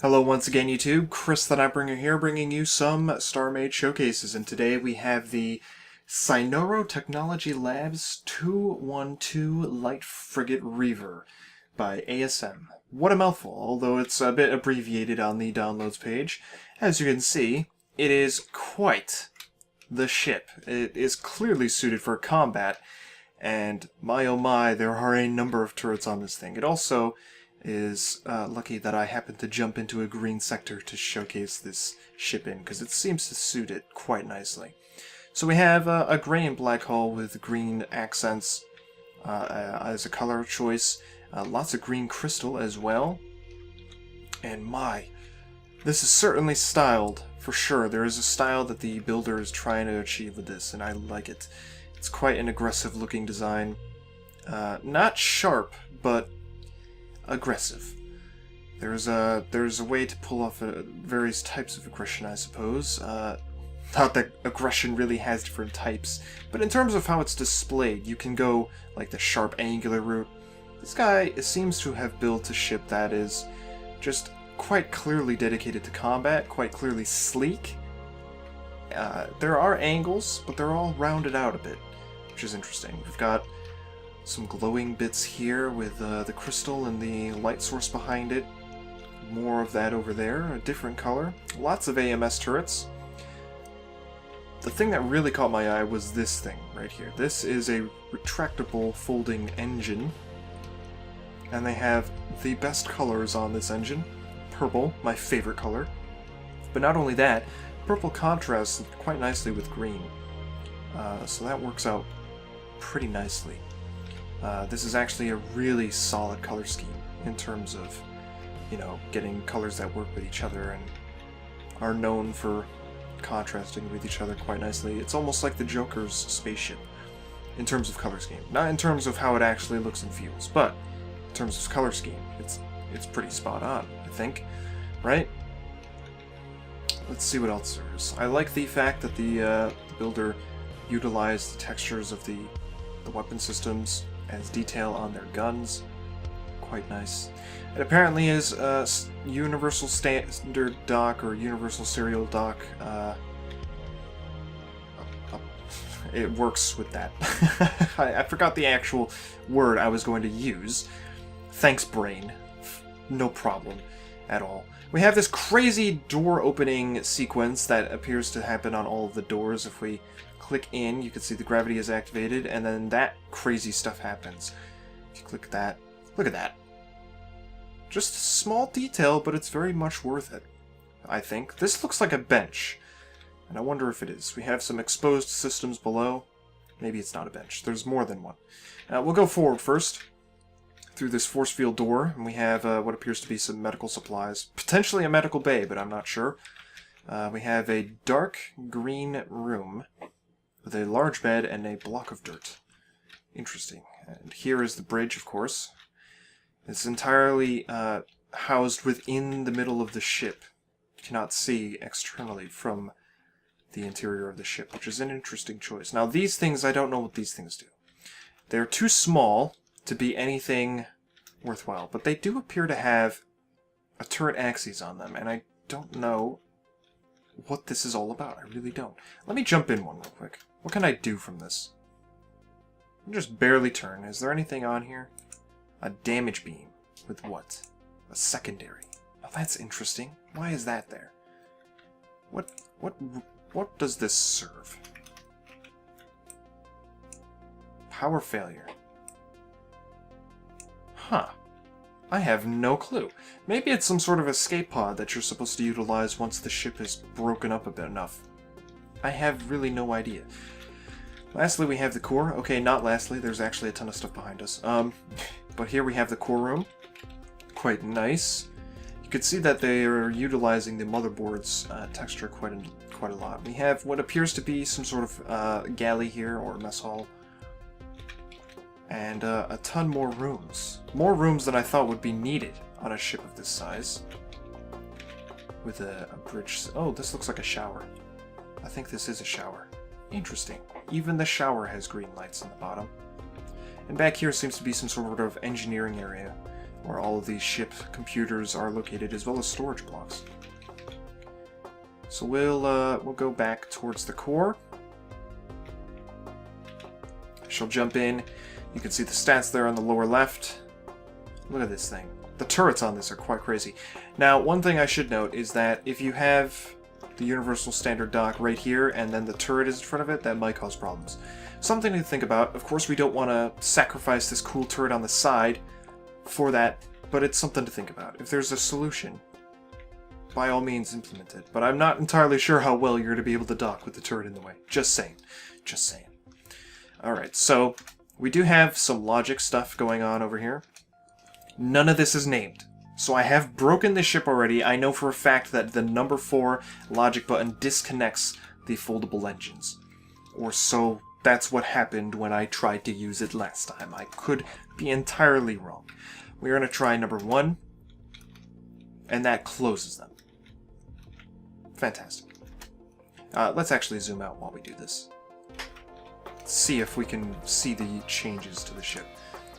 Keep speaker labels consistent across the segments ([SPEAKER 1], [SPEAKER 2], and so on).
[SPEAKER 1] Hello once again, YouTube. Chris the Nightbringer here, bringing you some StarMade showcases, and today we have the Sinoro Technology Labs 212 Light Frigate Reaver by ASM. What a mouthful, although it's a bit abbreviated on the downloads page. As you can see, it is quite the ship. It is clearly suited for combat, and my oh my, there are a number of turrets on this thing. It also is lucky that I happened to jump into a green sector to showcase this ship in, because it seems to suit it quite nicely. So we have a gray and black hull with green accents as a color choice, lots of green crystal as well, and my, this is certainly styled, for sure. There is a style that the builder is trying to achieve with this, and I like it. It's quite an aggressive looking design. Not sharp, but aggressive. There's a way to pull off various types of aggression, I suppose. Not that aggression really has different types, but in terms of how it's displayed, you can go like the sharp angular route. This guy seems to have built a ship that is just quite clearly dedicated to combat, quite clearly sleek. There are angles, but they're all rounded out a bit, which is interesting. We've got some glowing bits here with the crystal and the light source behind it. More of that over there, a different color. Lots of AMS turrets. The thing that really caught my eye was this thing right here. This is a retractable folding engine, and they have the best colors on this engine. Purple, my favorite color. But not only that, purple contrasts quite nicely with green. So that works out pretty nicely. This is actually a really solid color scheme in terms of, you know, getting colors that work with each other and are known for contrasting with each other quite nicely. It's almost like the Joker's spaceship in terms of color scheme. Not in terms of how it actually looks and feels, but in terms of color scheme. It's pretty spot on, I think, right? Let's see what else there is. I like the fact that the builder utilized the textures of the weapon systems as detail on their guns. Quite nice. It apparently is universal standard dock or universal serial dock. It works with that. I forgot the actual word I was going to use. Thanks, brain. No problem at all. We have this crazy door opening sequence that appears to happen on all of the doors. If we click in, you can see the gravity is activated, and then that crazy stuff happens. If you click that, look at that. Just a small detail, but it's very much worth it, I think. This looks like a bench, and I wonder if it is. We have some exposed systems below. Maybe it's not a bench. There's more than one. We'll go forward first through this force field door, and we have what appears to be some medical supplies. Potentially a medical bay, but I'm not sure. We have a dark green room with a large bed and a block of dirt. Interesting. And here is the bridge, of course. It's entirely housed within the middle of the ship. You cannot see externally from the interior of the ship, which is an interesting choice. Now, these things, I don't know what these things do. They're too small to be anything worthwhile, but they do appear to have a turret axis on them, and I don't know what this is all about. I really don't. Let me jump in one real quick. What can I do from this? Just barely turn. Is there anything on here? A damage beam. With what? A secondary. Oh, that's interesting. Why is that there? What does this serve? Power failure. Huh. I have no clue. Maybe it's some sort of escape pod that you're supposed to utilize once the ship is broken up a bit enough. I have really no idea. Lastly, we have the core. Okay, not lastly. There's actually a ton of stuff behind us. But here we have the core room. Quite nice. You can see that they are utilizing the motherboard's texture quite a lot. We have what appears to be some sort of galley here, or mess hall. And a ton more rooms. More rooms than I thought would be needed on a ship of this size. With a bridge. Oh, this looks like a shower. I think this is a shower. Interesting. Even the shower has green lights on the bottom. And back here seems to be some sort of engineering area. where all of these ship computers are located, as well as storage blocks. So we'll go back towards the core. I shall jump in. You can see the stats there on the lower left. Look at this thing. The turrets on this are quite crazy. Now, one thing I should note is that if you have the universal standard dock right here and then the turret is in front of it, that might cause problems. Something to think about. Of course, we don't want to sacrifice this cool turret on the side for that, but it's something to think about. If there's a solution, by all means implement it. But I'm not entirely sure how well you're going to be able to dock with the turret in the way. Just saying. Just saying. Alright, so we do have some logic stuff going on over here. None of this is named. So I have broken this ship already. I know for a fact that the number 4 logic button disconnects the foldable engines. Or so that's what happened when I tried to use it last time. I could be entirely wrong. We're going to try number 1, and that closes them. Fantastic. Let's actually zoom out while we do this. See if we can see the changes to the ship.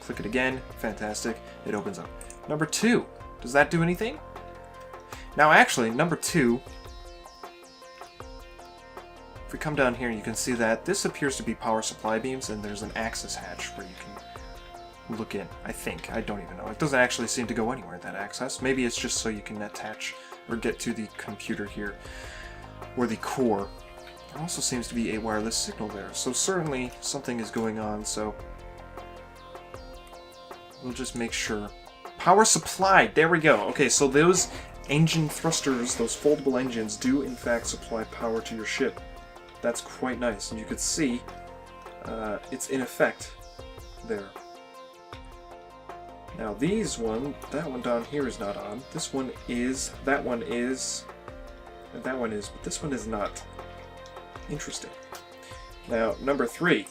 [SPEAKER 1] Click it again. Fantastic. It opens up. Number 2. Does that do anything? Now actually, number 2, if we come down here, you can see that this appears to be power supply beams, and there's an access hatch where you can look in, I think. I don't even know. It doesn't actually seem to go anywhere, that access. Maybe it's just so you can attach or get to the computer here, or the core. There also seems to be a wireless signal there, so certainly something is going on, so we'll just make sure. Power supply, there we go. Okay, so those engine thrusters, those foldable engines, do in fact supply power to your ship. That's quite nice, and you could see it's in effect there. Now these that one down here is not on. This one is, that one is, and that one is, but this one is not. Interesting. Now, number 3.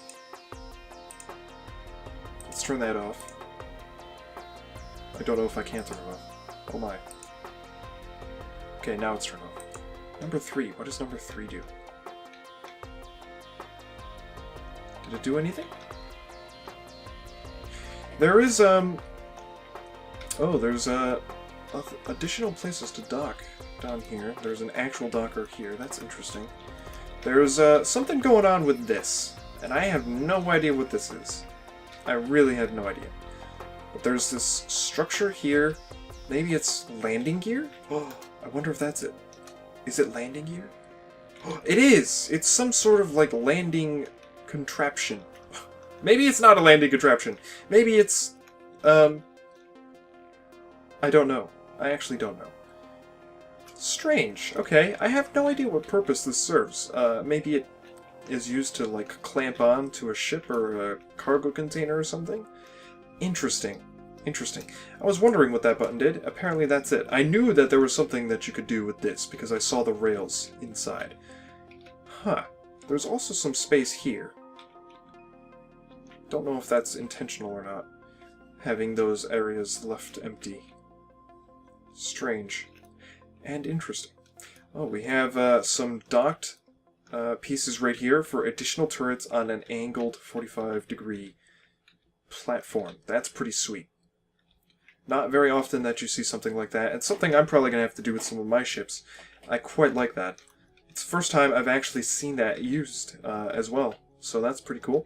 [SPEAKER 1] Let's turn that off. I don't know if I can turn it off. Oh my. Okay, now it's turned off. Number 3. What does number 3 do? Did it do anything? There is, oh, there's, additional places to dock down here. There's an actual docker here. That's interesting. There's, something going on with this, and I have no idea what this is. I really have no idea. But there's this structure here. Maybe it's landing gear? Oh, I wonder if that's it. Is it landing gear? Oh, it is! It's some sort of, like, landing contraption. Maybe it's not a landing contraption. Maybe it's, I don't know. I actually don't know. Strange. Okay, I have no idea what purpose this serves. Maybe it is used to, like, clamp on to a ship or a cargo container or something? Interesting. Interesting. I was wondering what that button did. Apparently that's it. I knew that there was something that you could do with this because I saw the rails inside. Huh. There's also some space here. Don't know if that's intentional or not, having those areas left empty. Strange. And interesting. Oh, we have some docked pieces right here for additional turrets on an angled 45-degree platform. That's pretty sweet. Not very often that you see something like that, and something I'm probably going to have to do with some of my ships. I quite like that. It's the first time I've actually seen that used as well, so that's pretty cool.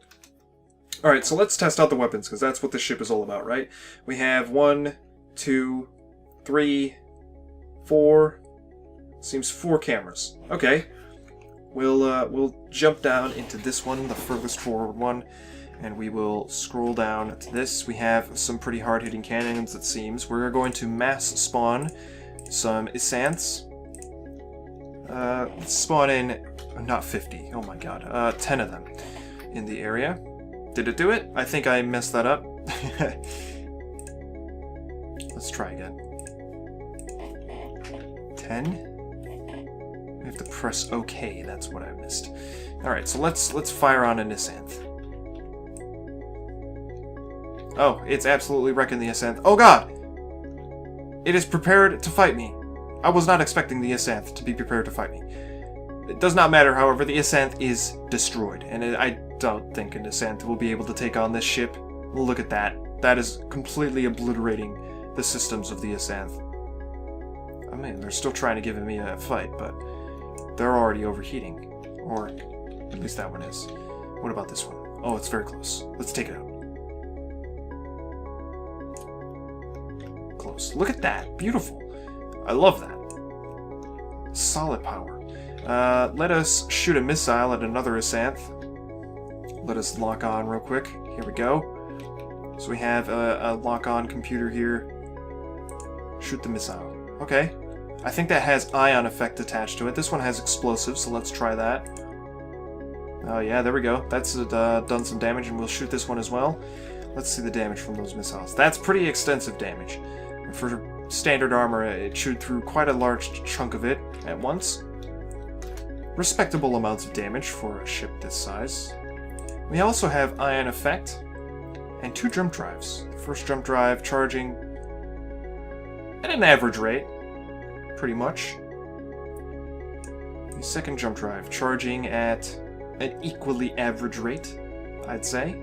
[SPEAKER 1] Alright, so let's test out the weapons, because that's what this ship is all about, right? We have 1, 2, 3, 4... Seems 4 cameras. Okay. We'll jump down into this one, the furthest forward one, and we will scroll down to this. We have some pretty hard-hitting cannons, it seems. We're going to mass spawn some Isanths. Let's spawn in, not 50, oh my god, 10 of them in the area. Did it do it? I think I messed that up. Let's try again. 10? I have to press OK, that's what I missed. Alright, so let's fire on an Isanth. Oh, it's absolutely wrecking the Isanth. Oh god! It is prepared to fight me. I was not expecting the Isanth to be prepared to fight me. It does not matter, however, the Isanth is destroyed, and I don't think an Isanth will be able to take on this ship. Look at that. That is completely obliterating the systems of the Asanth. I mean, they're still trying to give me a fight, but they're already overheating. Or at least that one is. What about this one? Oh, it's very close. Let's take it out. Close. Look at that. Beautiful. I love that. Solid power. Let us shoot a missile at another Asanth. Let us lock on real quick. Here we go. So we have a lock-on computer here. Shoot the missile. Okay. I think that has ion effect attached to it. This one has explosives, so let's try that. Oh yeah, there we go. That's done some damage, and we'll shoot this one as well. Let's see the damage from those missiles. That's pretty extensive damage. For standard armor, it chewed through quite a large chunk of it at once. Respectable amounts of damage for a ship this size. We also have ion effect and 2 jump drives. The first jump drive charging at an average rate, pretty much. The second jump drive charging at an equally average rate, I'd say.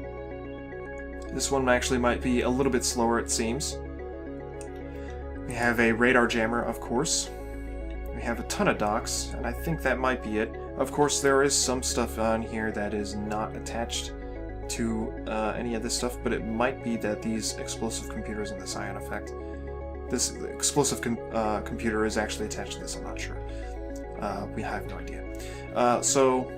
[SPEAKER 1] This one actually might be a little bit slower, it seems. We have a radar jammer, of course. We have a ton of docks, and I think that might be it. Of course, there is some stuff on here that is not attached to any of this stuff, but it might be that these explosive computers and this ion effect. This explosive computer is actually attached to this, I'm not sure. We have no idea. So,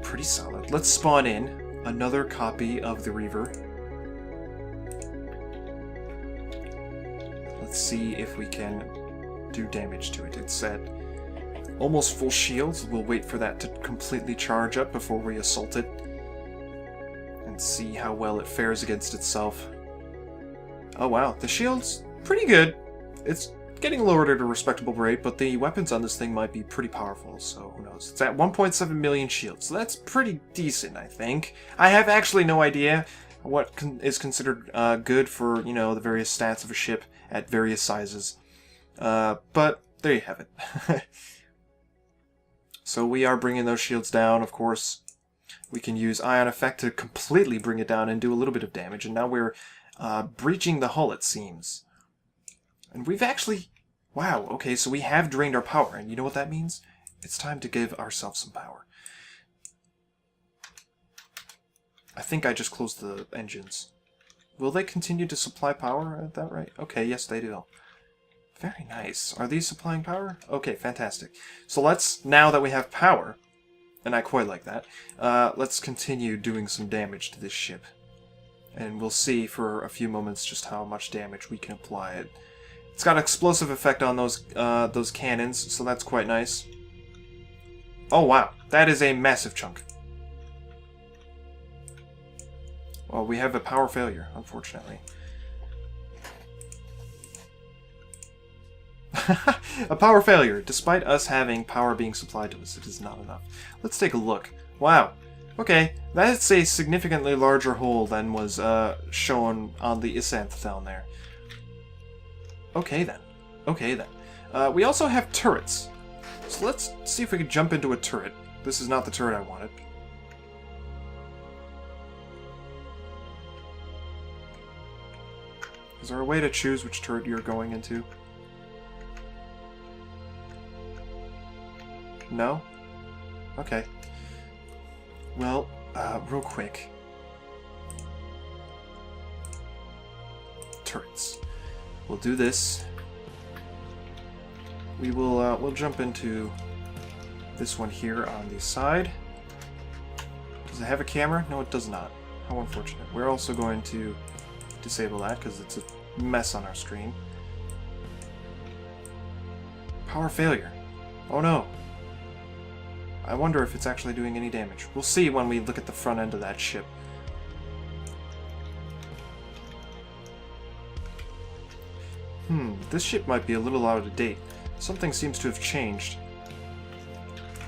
[SPEAKER 1] pretty solid. Let's spawn in another copy of the Reaver. Let's see if we can do damage to it. It's at almost full shields. We'll wait for that to completely charge up before we assault it and see how well it fares against itself. Oh wow, the shield's pretty good. It's getting lowered at a respectable rate, but the weapons on this thing might be pretty powerful, so who knows. It's at 1.7 million shields, so that's pretty decent, I think. I have actually no idea what is considered good for, you know, the various stats of a ship at various sizes. But there you have it. So we are bringing those shields down, of course. We can use ion effect to completely bring it down and do a little bit of damage, and now we're breaching the hull, it seems. And we've actually... Wow, okay, so we have drained our power, and you know what that means? It's time to give ourselves some power. I think I just closed the engines. Will they continue to supply power at that rate? Okay, yes they do. Very nice. Are these supplying power? Okay, fantastic. So let's, now that we have power, and I quite like that, let's continue doing some damage to this ship. And we'll see for a few moments just how much damage we can apply it. It's got explosive effect on those cannons, so that's quite nice. Oh wow, that is a massive chunk. Well, we have a power failure, unfortunately. A power failure. Despite us having power being supplied to us, it is not enough. Let's take a look. Wow. Okay, that's a significantly larger hole than was shown on the Asanth down there. Okay then. Okay then. We also have turrets. So let's see if we can jump into a turret. This is not the turret I wanted. Is there a way to choose which turret you're going into? No? Okay. Well, real quick. Turrets. We'll do this. We will, we'll jump into this one here on the side. Does it have a camera? No, it does not. How unfortunate. We're also going to disable that because it's a mess on our screen. Power failure. Oh no. I wonder if it's actually doing any damage. We'll see when we look at the front end of that ship. This ship might be a little out of date. Something seems to have changed.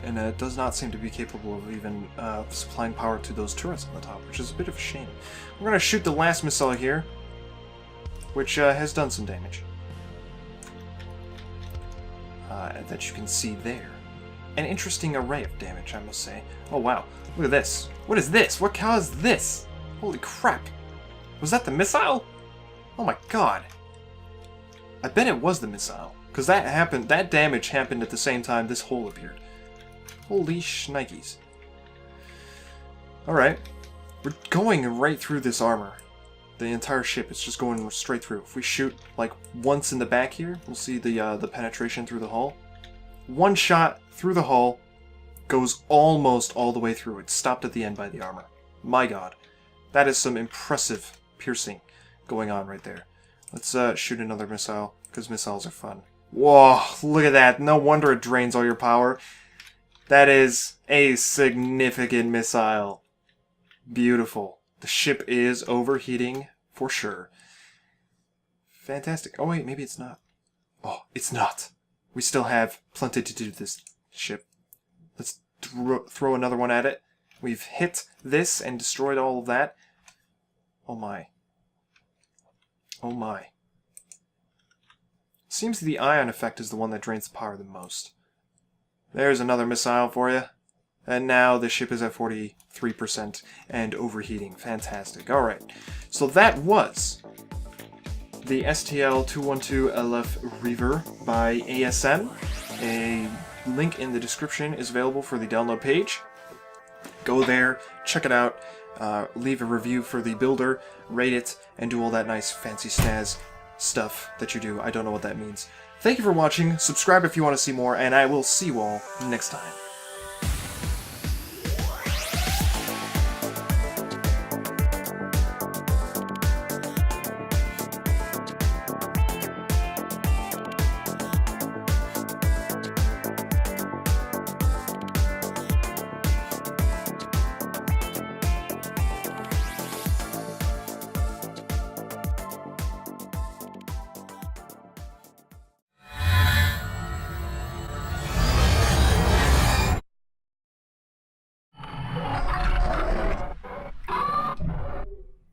[SPEAKER 1] And it does not seem to be capable of even supplying power to those turrets on the top, which is a bit of a shame. We're going to shoot the last missile here, which has done some damage. That you can see there. An interesting array of damage, I must say. Oh wow, look at this. What is this? What caused this? Holy crap. Was that the missile? Oh my god. I bet it was the missile. Because that damage happened at the same time this hole appeared. Holy shnikes. Alright. We're going right through this armor. The entire ship is just going straight through. If we shoot, like, once in the back here, we'll see the penetration through the hull. One shot through the hull goes almost all the way through. It's stopped at the end by the armor. My god. That is some impressive piercing going on right there. Let's shoot another missile, because missiles are fun. Whoa, look at that. No wonder it drains all your power. That is a significant missile. Beautiful. The ship is overheating for sure. Fantastic. Oh wait, maybe it's not. Oh, it's not. We still have plenty to do to this ship. Let's throw another one at it. We've hit this and destroyed all of that. Oh my. Oh my. Seems the ion effect is the one that drains the power the most. There's another missile for you. And now the ship is at 43% and overheating. Fantastic. Alright. So that was the STL-212LF Reaver by ASM. A link in the description is available for the download page. Go there, check it out, leave a review for the builder, rate it, and do all that nice fancy snazz stuff that you do. I don't know what that means. Thank you for watching, subscribe if you want to see more, and I will see you all next time.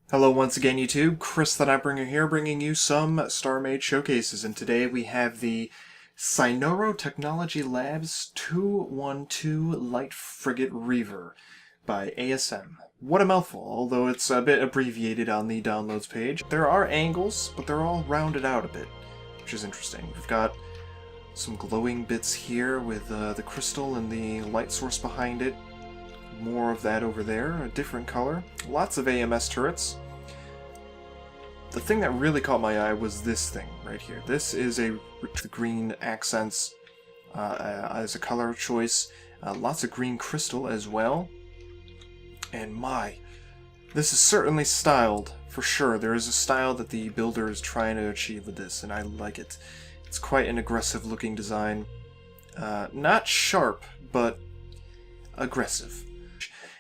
[SPEAKER 1] Hello once again, YouTube. Chris the Nightbringer here, bringing you some StarMade showcases, and today we have the Sinoro Technology Labs 212 Light Frigate Reaver by ASM. What a mouthful, although it's a bit abbreviated on the downloads page. There are angles, but they're all rounded out a bit, which is interesting. We've got some glowing bits here with the crystal and the light source behind it. More of that over there, a different color. Lots of AMS turrets. The thing that really caught my eye was this thing right here. This is the green accents as a color choice. Lots of green crystal as well. And my, this is certainly styled, for sure. There is a style that the builder is trying to achieve with this, and I like it. It's quite an aggressive looking design. Not sharp, but aggressive.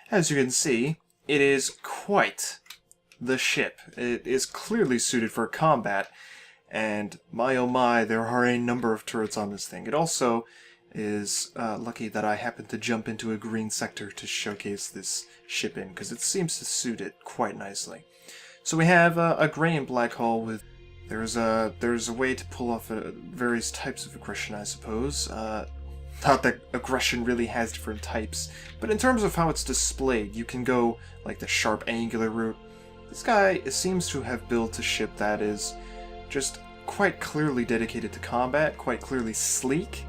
[SPEAKER 1] As you can see, it is quite the ship. It is clearly suited for combat, and my oh my, there are a number of turrets on this thing. It also is lucky that I happened to jump into a green sector to showcase this ship in, because it seems to suit it quite nicely. So we have a gray and black hull with... There's a way to pull off various types of aggression, I suppose. Not that aggression really has different types, but in terms of how it's displayed, you can go like the sharp angular route. This guy seems to have built a ship that is just quite clearly dedicated to combat, quite clearly sleek.